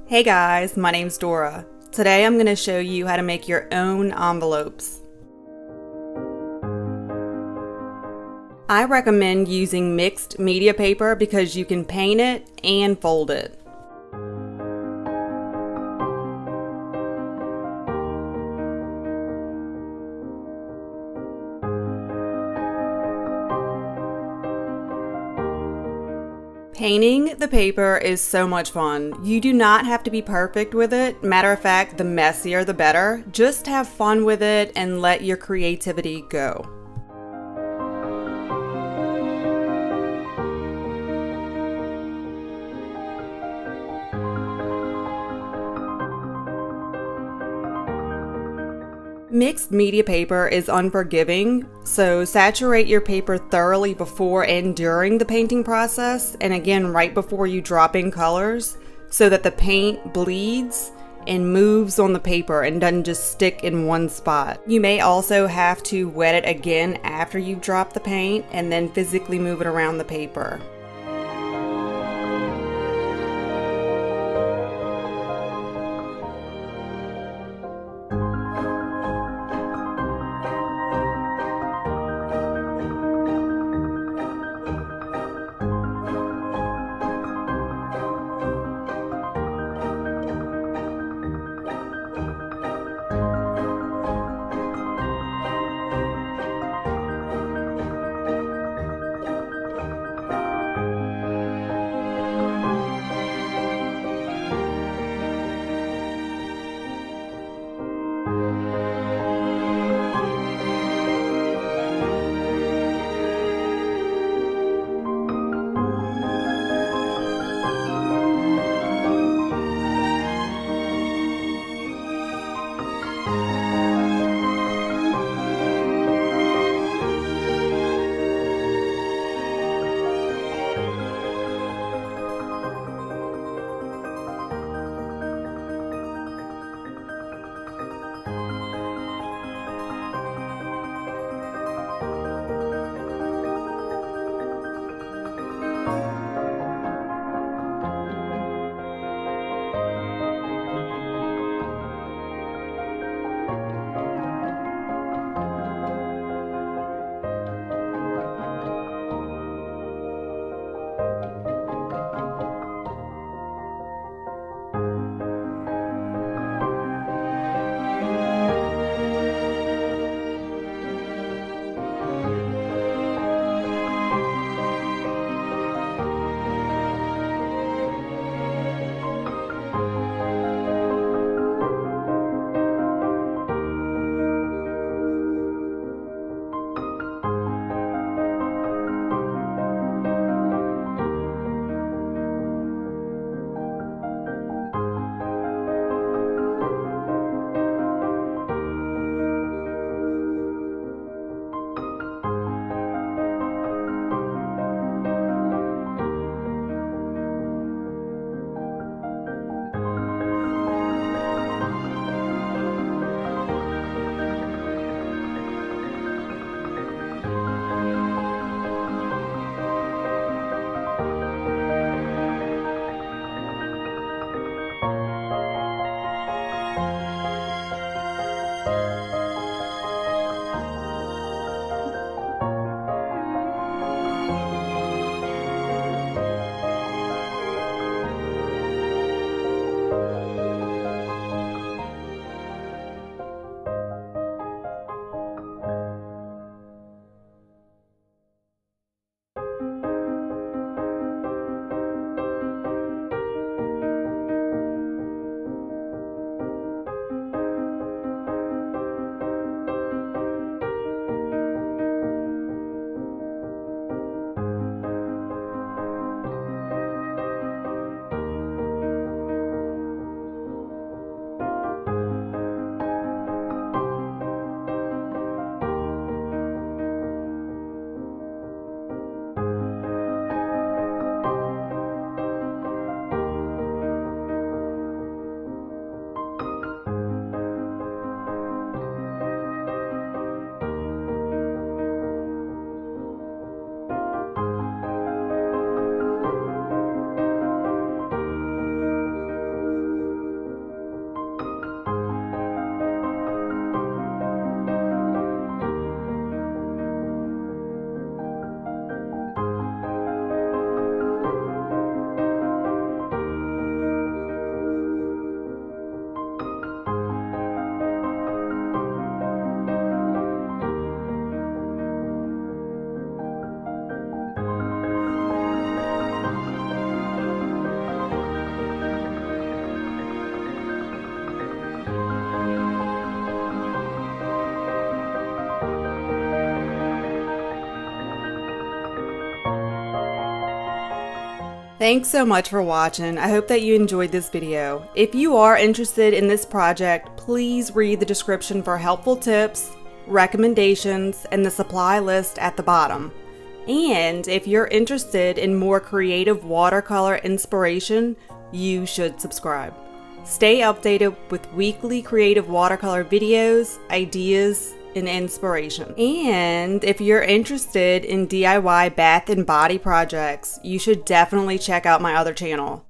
Hey guys, my name's Dora. Today I'm going to show you how to make your own envelopes. I recommend using mixed media paper because you can paint it and fold it. Painting the paper is so much fun. You do not have to be perfect with it. Matter of fact, the messier the better. Just have fun with it and let your creativity go. Mixed media paper is unforgiving, so saturate your paper thoroughly before and during the painting process, and again right before you drop in colors, so that the paint bleeds and moves on the paper and doesn't just stick in one spot. You may also have to wet it again after you drop the paint and then physically move it around the paper. Thanks so much for watching. I hope that you enjoyed this video. If you are interested in this project, please read the description for helpful tips, recommendations, and the supply list at the bottom. And if you're interested in more creative watercolor inspiration, you should subscribe. Stay updated with weekly creative watercolor videos, ideas, and inspiration. And if you're interested in DIY bath and body projects, you should definitely check out my other channel.